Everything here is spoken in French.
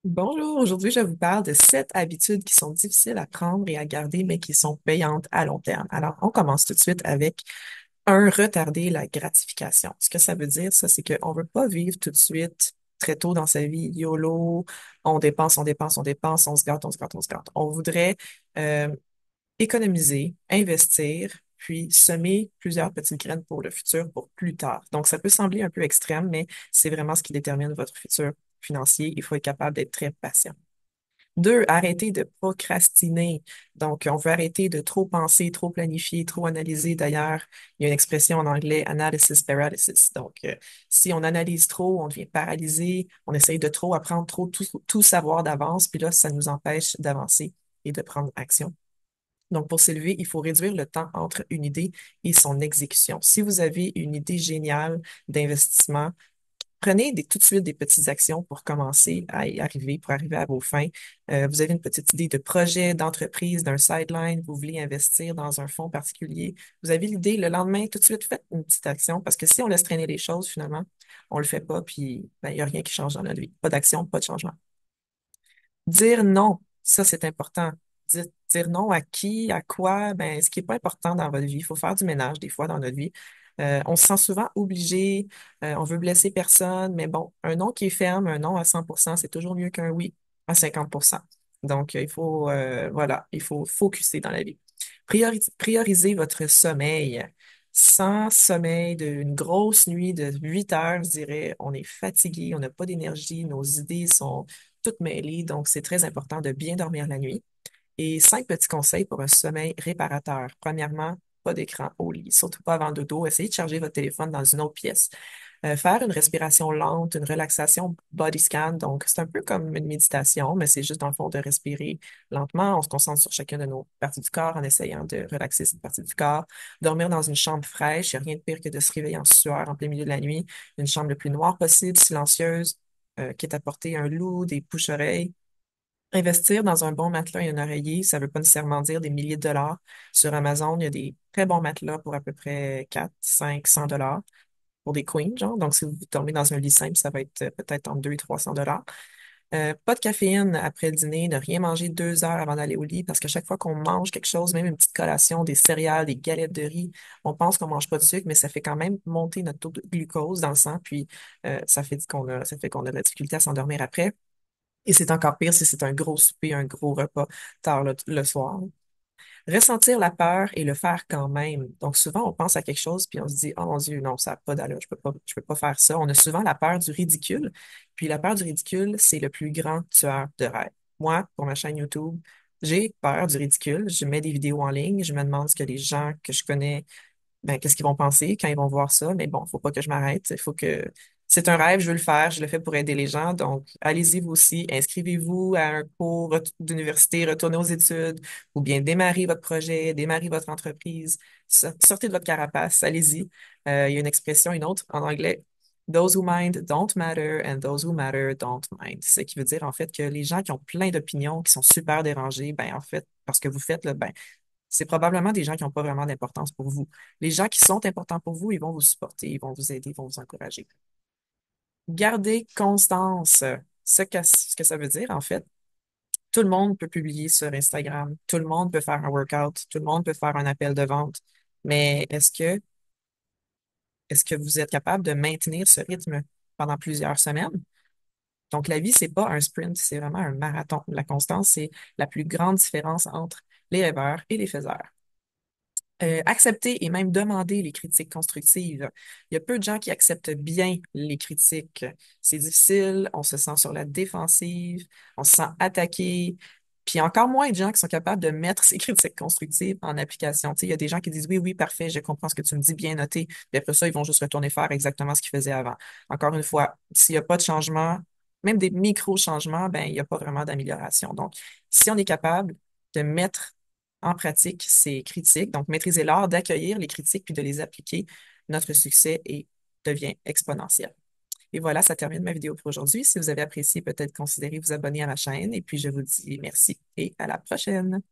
Bonjour, aujourd'hui je vous parle de 7 habitudes qui sont difficiles à prendre et à garder, mais qui sont payantes à long terme. Alors, on commence tout de suite avec retarder la gratification. Ce que ça veut dire, ça, c'est qu'on ne veut pas vivre tout de suite très tôt dans sa vie, YOLO, on dépense, on dépense, on dépense, on se gâte, on se gâte, on se gâte. On voudrait euh, économiser, investir, puis semer plusieurs petites graines pour le futur, pour plus tard. Donc, ça peut sembler un peu extrême, mais c'est vraiment ce qui détermine votre futur financier. Il faut être capable d'être très patient. 2, arrêter de procrastiner. Donc, on veut arrêter de trop penser, trop planifier, trop analyser. D'ailleurs, il y a une expression en anglais, analysis paralysis. Donc, si on analyse trop, on devient paralysé, on essaye de trop apprendre, trop tout savoir d'avance, puis là, ça nous empêche d'avancer et de prendre action. Donc, pour s'élever, il faut réduire le temps entre une idée et son exécution. Si vous avez une idée géniale d'investissement, prenez tout de suite des petites actions pour commencer à y arriver, pour arriver à vos fins. Vous avez une petite idée de projet, d'entreprise, d'un sideline, vous voulez investir dans un fonds particulier. Vous avez l'idée, le lendemain, tout de suite, faites une petite action parce que si on laisse traîner les choses, finalement, on le fait pas, puis ben, il n'y a rien qui change dans notre vie. Pas d'action, pas de changement. Dire non, ça c'est important. Dire non à qui, à quoi, ben, ce qui est pas important dans votre vie. Il faut faire du ménage des fois dans notre vie. On se sent souvent obligé, on veut blesser personne, mais bon, un non qui est ferme, un non à 100%, c'est toujours mieux qu'un oui à 50%. Donc, voilà, il faut focuser dans la vie. Priorisez votre sommeil. Sans sommeil d'une grosse nuit de 8 heures, je dirais, on est fatigué, on n'a pas d'énergie, nos idées sont toutes mêlées, donc c'est très important de bien dormir la nuit. Et 5 petits conseils pour un sommeil réparateur. Premièrement, pas d'écran au lit, surtout pas avant le dodo. Essayez de charger votre téléphone dans une autre pièce. Faire une respiration lente, une relaxation body scan. Donc, c'est un peu comme une méditation, mais c'est juste dans le fond de respirer lentement. On se concentre sur chacune de nos parties du corps en essayant de relaxer cette partie du corps. Dormir dans une chambre fraîche, il n'y a rien de pire que de se réveiller en sueur en plein milieu de la nuit. Une chambre le plus noire possible, silencieuse, qui est à portée un loup, des couches-oreilles. Investir dans un bon matelas et un oreiller, ça ne veut pas nécessairement dire des milliers de dollars. Sur Amazon, il y a des très bons matelas pour à peu près 4, 500 dollars pour des queens, genre. Donc, si vous dormez dans un lit simple, ça va être peut-être entre 2 et 300 dollars. Pas de caféine après le dîner, ne rien manger 2 heures avant d'aller au lit parce qu'à chaque fois qu'on mange quelque chose, même une petite collation, des céréales, des galettes de riz, on pense qu'on mange pas de sucre, mais ça fait quand même monter notre taux de glucose dans le sang, puis ça fait qu'on a de la difficulté à s'endormir après. Et c'est encore pire si c'est un gros souper, un gros repas tard le soir. Ressentir la peur et le faire quand même. Donc, souvent, on pense à quelque chose, puis on se dit, oh mon Dieu, non, ça n'a pas d'allure, je peux pas faire ça. On a souvent la peur du ridicule. Puis la peur du ridicule, c'est le plus grand tueur de rêve. Moi, pour ma chaîne YouTube, j'ai peur du ridicule. Je mets des vidéos en ligne, je me demande ce que les gens que je connais ben, qu'est-ce qu'ils vont penser quand ils vont voir ça? Mais bon, faut pas que je m'arrête. Il faut que c'est un rêve, je veux le faire, je le fais pour aider les gens. Donc, allez-y vous aussi, inscrivez-vous à un cours d'université, retournez aux études, ou bien démarrez votre projet, démarrez votre entreprise, sortez de votre carapace, allez-y. Il y a une expression, une autre en anglais. Those who mind don't matter and those who matter don't mind. Ce qui veut dire en fait que les gens qui ont plein d'opinions, qui sont super dérangés, ben en fait, parce que vous faites, là, ben, c'est probablement des gens qui n'ont pas vraiment d'importance pour vous. Les gens qui sont importants pour vous, ils vont vous supporter, ils vont vous aider, ils vont vous encourager. Gardez constance. Ce que ça veut dire, en fait, tout le monde peut publier sur Instagram, tout le monde peut faire un workout, tout le monde peut faire un appel de vente, mais est-ce que vous êtes capable de maintenir ce rythme pendant plusieurs semaines? Donc, la vie, c'est pas un sprint, c'est vraiment un marathon. La constance, c'est la plus grande différence entre les rêveurs et les faiseurs. Accepter et même demander les critiques constructives. Il y a peu de gens qui acceptent bien les critiques. C'est difficile, on se sent sur la défensive, on se sent attaqué. Puis encore moins de gens qui sont capables de mettre ces critiques constructives en application. Tu sais, il y a des gens qui disent oui, oui, parfait, je comprends ce que tu me dis, bien noté. Puis après ça, ils vont juste retourner faire exactement ce qu'ils faisaient avant. Encore une fois, s'il n'y a pas de changement, même des micro-changements, ben, il n'y a pas vraiment d'amélioration. Donc, si on est capable de mettre en pratique ces critiques, donc maîtriser l'art d'accueillir les critiques puis de les appliquer, notre succès devient exponentiel. Et voilà, ça termine ma vidéo pour aujourd'hui. Si vous avez apprécié, peut-être considérez vous abonner à ma chaîne et puis je vous dis merci et à la prochaine.